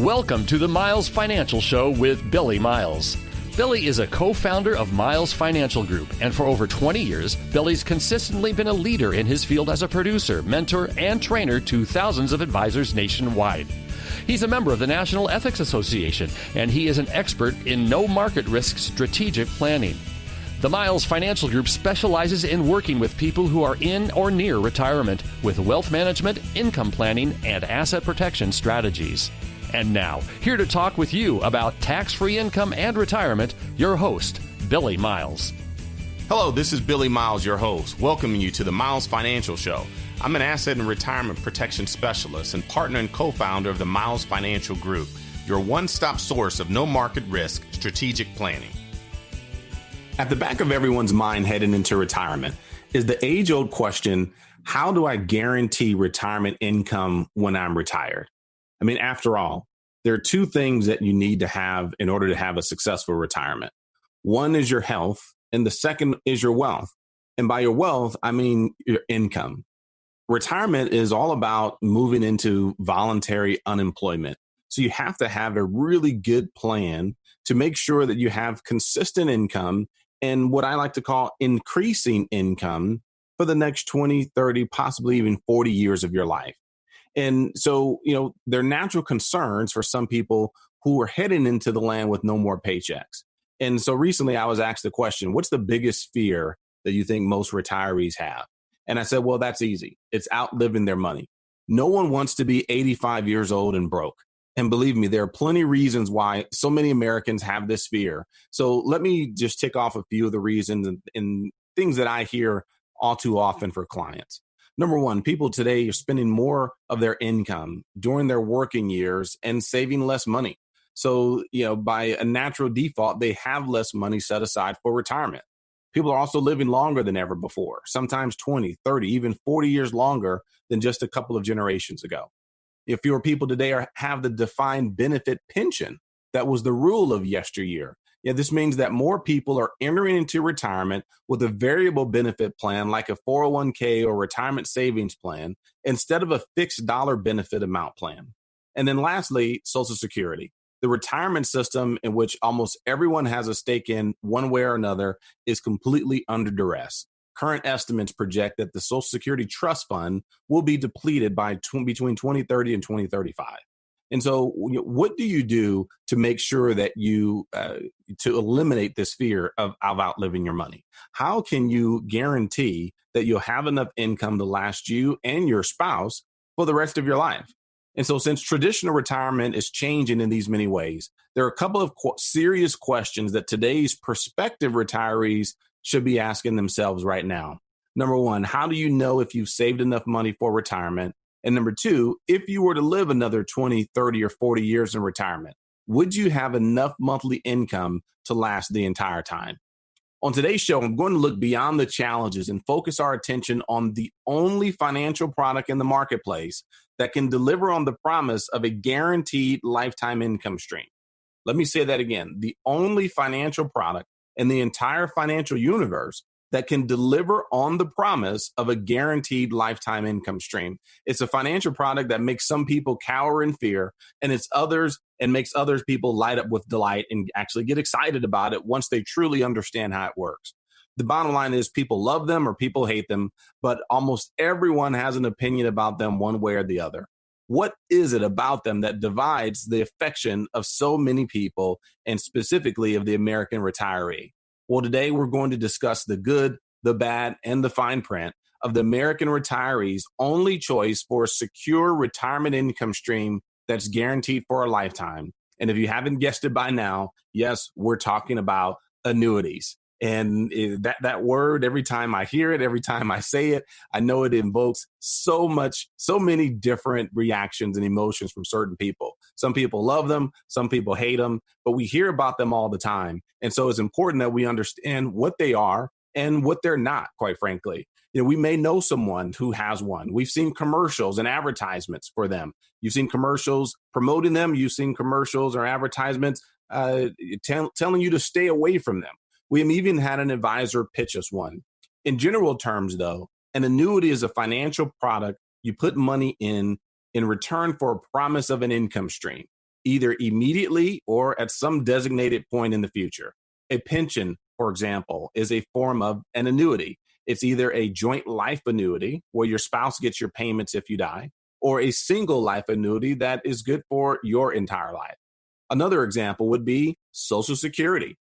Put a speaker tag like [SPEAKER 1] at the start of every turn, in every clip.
[SPEAKER 1] Welcome to the Miles Financial Show with Billy Miles. Billy is a co-founder of Miles Financial Group, and for over 20 years, Billy's consistently been a leader in his field as a producer, mentor, and trainer to thousands of advisors nationwide. He's a member of the National Ethics Association, and he is an expert in no-market risk strategic planning. The Miles Financial Group specializes in working with people who are in or near retirement with wealth management, income planning, and asset protection strategies. And now, here to talk with you about tax-free income and retirement, your host, Billy Miles.
[SPEAKER 2] Hello, this is Billy Miles, your host, welcoming you to the Miles Financial Show. I'm an asset and retirement protection specialist and partner and co-founder of the Miles Financial Group, your one-stop source of no-market risk strategic planning. At the back of everyone's mind heading into retirement is the age-old question, how do I guarantee retirement income when I'm retired? I mean, after all, there are two things that you need to have in order to have a successful retirement. One is your health, and the second is your wealth. And by your wealth, I mean your income. Retirement is all about moving into voluntary unemployment. So you have to have a really good plan to make sure that you have consistent income and what I like to call increasing income for the next 20, 30, possibly even 40 years of your life. And so, there are natural concerns for some people who are heading into the land with no more paychecks. And so recently I was asked the question, what's the biggest fear that you think most retirees have? And I said, well, that's easy. It's outliving their money. No one wants to be 85 years old and broke. And believe me, there are plenty of reasons why so many Americans have this fear. So let me just tick off a few of the reasons and things that I hear all too often for clients. Number one, people today are spending more of their income during their working years and saving less money. So, by a natural default, they have less money set aside for retirement. People are also living longer than ever before, sometimes 20, 30, even 40 years longer than just a couple of generations ago. If fewer people today have the defined benefit pension that was the rule of yesteryear. This means that more people are entering into retirement with a variable benefit plan like a 401k or retirement savings plan instead of a fixed dollar benefit amount plan. And then lastly, Social Security. The retirement system in which almost everyone has a stake in one way or another is completely under duress. Current estimates project that the Social Security Trust Fund will be depleted by between 2030 and 2035. And so what do you do to make sure that you, to eliminate this fear of outliving your money? How can you guarantee that you'll have enough income to last you and your spouse for the rest of your life? And so since traditional retirement is changing in these many ways, there are a couple of serious questions that today's prospective retirees should be asking themselves right now. Number one, how do you know if you've saved enough money for retirement? And number two, if you were to live another 20, 30, or 40 years in retirement, would you have enough monthly income to last the entire time? On today's show, I'm going to look beyond the challenges and focus our attention on the only financial product in the marketplace that can deliver on the promise of a guaranteed lifetime income stream. Let me say that again. The only financial product in the entire financial universe that can deliver on the promise of a guaranteed lifetime income stream. It's a financial product that makes some people cower in fear, and makes others people light up with delight and actually get excited about it once they truly understand how it works. The bottom line is people love them or people hate them, but almost everyone has an opinion about them one way or the other. What is it about them that divides the affection of so many people, and specifically of the American retiree? Well, today we're going to discuss the good, the bad, and the fine print of the American retiree's only choice for a secure retirement income stream that's guaranteed for a lifetime. And if you haven't guessed it by now, yes, we're talking about annuities. And that word, every time I hear it, every time I say it, I know it invokes so many different reactions and emotions from certain people. Some people love them, some people hate them, but we hear about them all the time. And so it's important that we understand what they are and what they're not, quite frankly. We may know someone who has one. We've seen commercials and advertisements for them. You've seen commercials promoting them. You've seen commercials or advertisements telling you to stay away from them. We have even had an advisor pitch us one. In general terms, though, an annuity is a financial product you put money in return for a promise of an income stream.
[SPEAKER 3] either immediately or at some designated point in the future. A pension, for example, is a form of an annuity. It's either a joint life annuity where your spouse gets your payments if you die, or a single life annuity that is good for your entire life. Another example would be Social Security.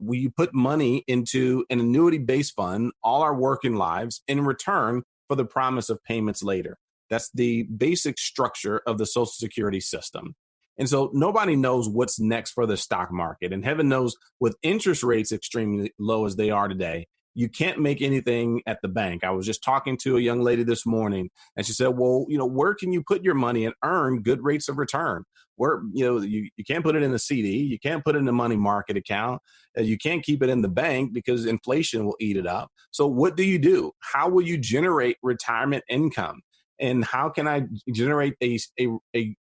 [SPEAKER 3] We put money into an annuity-based fund all our working lives in return for the promise of payments later. That's the basic structure of the Social Security system. And so nobody knows what's next for the stock market. And heaven knows, with interest rates extremely low as they are today, you can't make anything at the bank. I was just talking to a young lady this morning, and she said, well, where can you put your money and earn good rates of return? Where, you can't put it in a CD. You can't put it in a money market account. You can't keep it in the bank because inflation will eat it up. So what do you do? How will you generate retirement income? And how can I generate a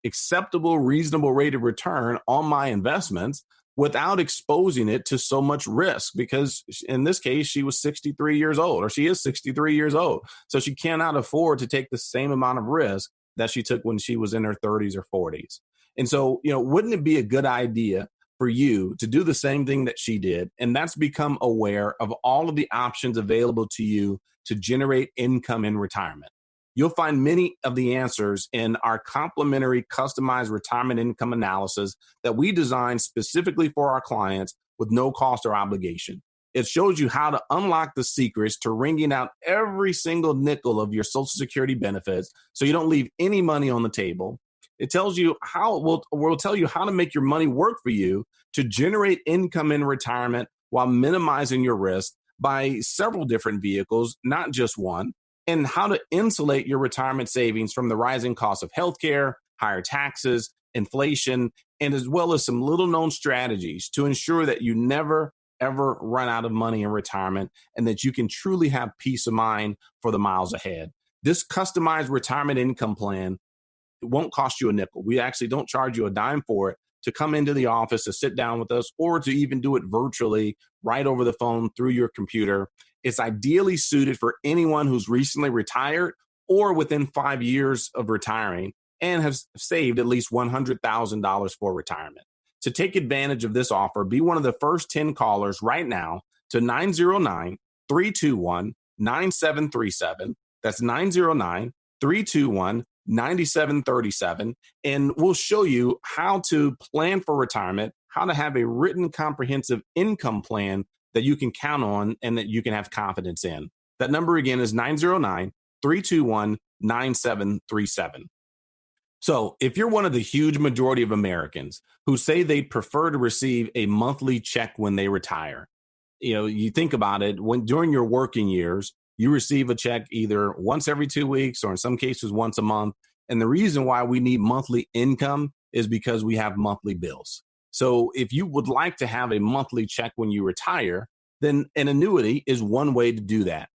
[SPEAKER 3] acceptable, reasonable rate of return on my investments without exposing it to so much risk? Because in this case, she was 63 years old, or she is 63 years old. So she cannot afford to take the same amount of risk that she took when she was in her 30s or 40s. And so, wouldn't it be a good idea for you to do the same thing that she did? And that's become aware of all of the options available to you to generate income in retirement. You'll find many of the answers in our complimentary customized retirement income analysis that we designed specifically for our clients with no cost or obligation. It shows you how to unlock the secrets to wringing out every single nickel of your Social Security benefits so you don't leave any money on the table. It tells you how, we'll tell you how to make your money work for you to generate income in retirement while minimizing your risk by several different vehicles, not just one, and how to insulate your retirement savings from the rising cost of healthcare, higher taxes, inflation, and as well as some little known strategies to ensure that you never, ever run out of money in retirement and that you can truly have peace of mind for the miles ahead. This customized retirement income plan, it won't cost you a nickel. We actually don't charge you a dime for it to come into the office to sit down with us or to even do it virtually right over the phone through your computer. It's ideally suited for anyone who's recently retired or within 5 years of retiring and has saved at least $100,000 for retirement. To take advantage of this offer, be one of the first 10 callers right now to 909-321-9737. That's 909-321-9737. And we'll show you how to plan for retirement, how to have a written comprehensive income plan that you can count on and that you can have confidence in. That number again is 909-321-9737. So if you're one of the huge majority of Americans who say they'd prefer to receive a monthly check when they retire, you think about it, when during your working years, you receive a check either once every 2 weeks or in some cases once a month. And the reason why we need monthly income is because we have monthly bills. So if you would like to have a monthly check when you retire, then an annuity is one way to do that.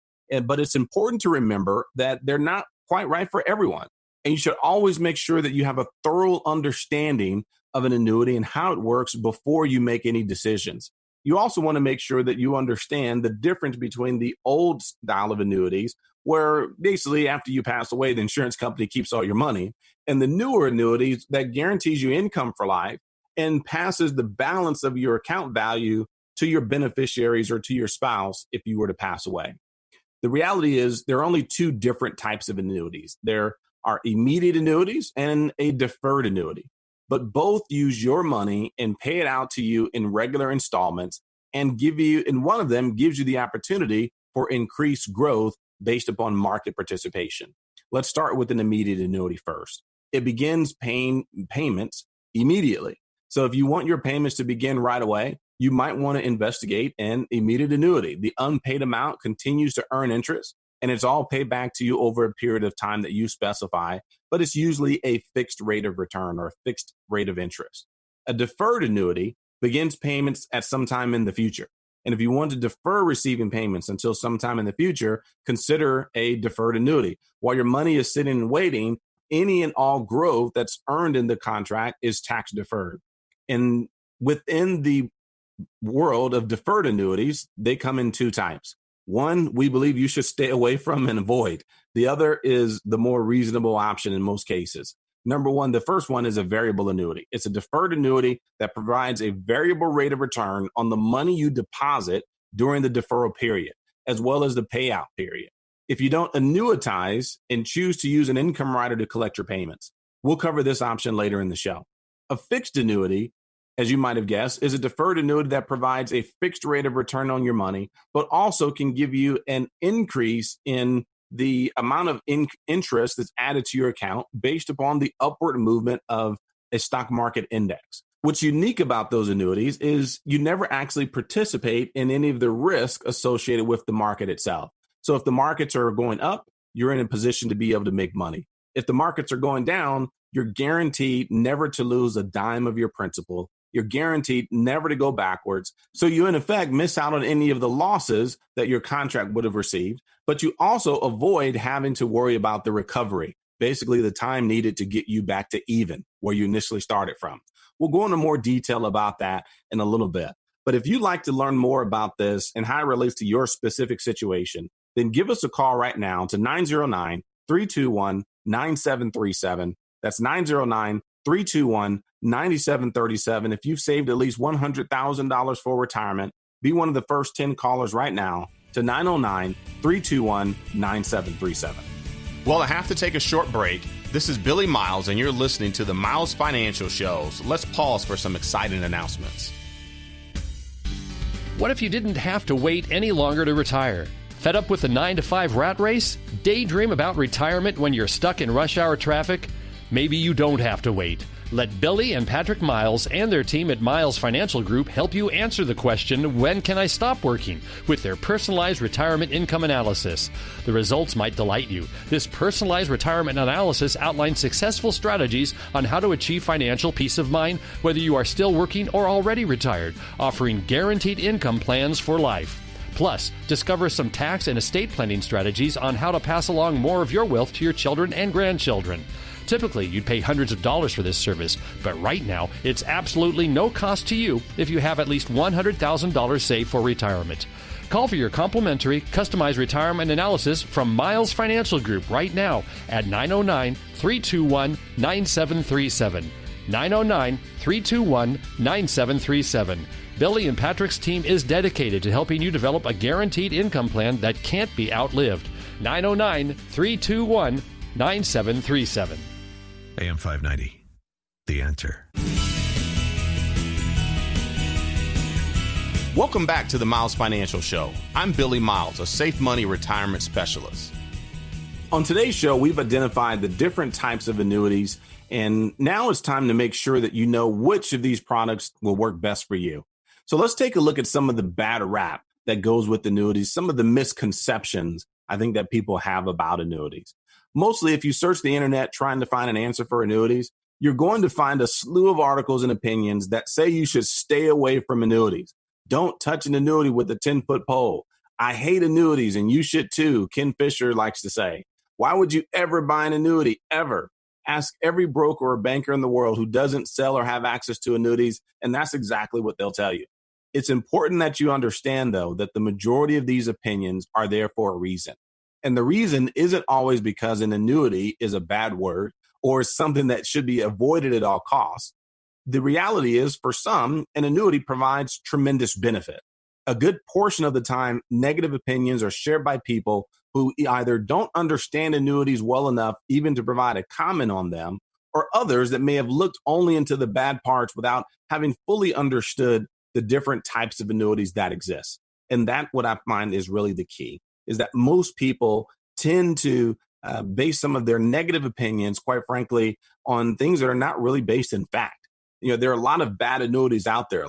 [SPEAKER 3] But it's important to remember that they're not quite right for everyone. And you should always make sure that you have a thorough understanding of an annuity and how it works before you make any decisions. You also want to make sure that you understand the difference between the old style of annuities, where basically after you pass away, the insurance company keeps all your money, and the newer annuities that guarantees you income for life and passes the balance of your account value to your beneficiaries or to your spouse if you were to pass away. The reality is there are only two different types of annuities. There are immediate annuities and a deferred annuity, but both use your money and pay it out to you in regular installments and one of them gives you the opportunity for increased growth based upon market participation. Let's start with an immediate annuity first. It begins paying payments immediately. So if you want your payments to begin right away, you might want to investigate an immediate annuity. The unpaid amount continues to earn interest, and it's all paid back to you over a period of time that you specify, but it's usually a fixed rate of return or a fixed rate of interest. A deferred annuity begins payments at some time in the future. And if you want to defer receiving payments until sometime in the future, consider a deferred annuity. While your money is sitting and waiting, any and all growth that's earned in the contract is tax deferred. And within the world of deferred annuities, they come in two types. One, we believe you should stay away from and avoid. The other is the more reasonable option in most cases. Number one, the first one is a variable annuity. It's a deferred annuity that provides a variable rate of return on the money you deposit during the deferral period, as well as the payout period. If you don't annuitize and choose to use an income rider to collect your payments, we'll cover this option later in the show. A fixed annuity, as you might have guessed, is a deferred annuity that provides a fixed rate of return on your money, but also can give you an increase in the amount of interest that's added to your account based upon the upward movement of a stock market index. What's unique about those annuities is you never actually participate in any of the risk associated with the market itself. So if the markets are going up, you're in a position to be able to make money. If the markets are going down, you're guaranteed never to lose a dime of your principal. You're guaranteed never to go backwards. So you, in effect, miss out on any of the losses that your contract would have received, but you also avoid having to worry about the recovery, basically the time needed to get you back to even where you initially started from. We'll go into more detail about that in a little bit. But if you'd like to learn more about this and how it relates to your specific situation, then give us a call right now to 909-321-9737. That's 909-321-9737. If you've saved at least $100,000 for retirement, be one of the first 10 callers right now to 909-321-9737.
[SPEAKER 2] Well, I have to take a short break. This is Billy Miles, and you're listening to the Miles Financial Show. So let's pause for some exciting announcements.
[SPEAKER 1] What if you didn't have to wait any longer to retire? Fed up with the 9-to-5 rat race? Daydream about retirement when you're stuck in rush hour traffic? Maybe you don't have to wait. Let Billy and Patrick Miles and their team at Miles Financial Group help you answer the question, when can I stop working? With their personalized retirement income analysis. The results might delight you. This personalized retirement analysis outlines successful strategies on how to achieve financial peace of mind, whether you are still working or already retired, offering guaranteed income plans for life. Plus, discover some tax and estate planning strategies on how to pass along more of your wealth to your children and grandchildren. Typically, you'd pay hundreds of dollars for this service, but right now, it's absolutely no cost to you if you have at least $100,000 saved for retirement. Call for your complimentary, customized retirement analysis from Miles Financial Group right now at 909-321-9737. 909-321-9737. Billy and Patrick's team is dedicated to helping you develop a guaranteed income plan that can't be outlived. 909-321-9737.
[SPEAKER 4] AM 590, The Answer.
[SPEAKER 2] Welcome back to the Miles Financial Show. I'm Billy Miles, a safe money retirement specialist.
[SPEAKER 3] On today's show, we've identified the different types of annuities, and now it's time to make sure that you know which of these products will work best for you. So let's take a look at some of the bad rap that goes with annuities, some of the misconceptions I think that people have about annuities. Mostly, if you search the internet trying to find an answer for annuities, you're going to find a slew of articles and opinions that say you should stay away from annuities. Don't touch an annuity with a 10-foot pole. I hate annuities, and you should too, Ken Fisher likes to say. Why would you ever buy an annuity, ever? Ask every broker or banker in the world who doesn't sell or have access to annuities, and that's exactly what they'll tell you. It's important that you understand, though, that the majority of these opinions are there for a reason. And the reason isn't always because an annuity is a bad word or something that should be avoided at all costs. The reality is, for some, an annuity provides tremendous benefit. A good portion of the time, negative opinions are shared by people who either don't understand annuities well enough even to provide a comment on them, or others that may have looked only into the bad parts without having fully understood the different types of annuities that exist. And that, what I find, is really the key, is that most people tend to base some of their negative opinions, quite frankly, on things that are not really based in fact. You know, there are a lot of bad annuities out there.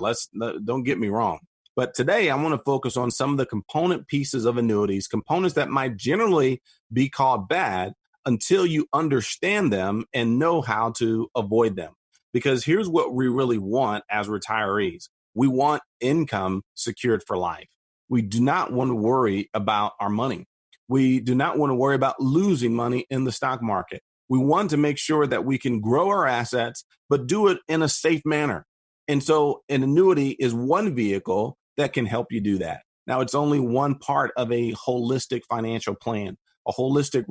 [SPEAKER 3] Don't get me wrong. But today I want to focus on some of the component pieces of annuities, components that might generally be called bad until you understand them and know how to avoid them. Because here's what we really want as retirees. We want income secured for life. We do not want to worry about our money. We do not want to worry about losing money in the stock market. We want to make sure that we can grow our assets, but do it in a safe manner. And so an annuity is one vehicle that can help you do that. Now, it's only one part of a holistic financial plan, a holistic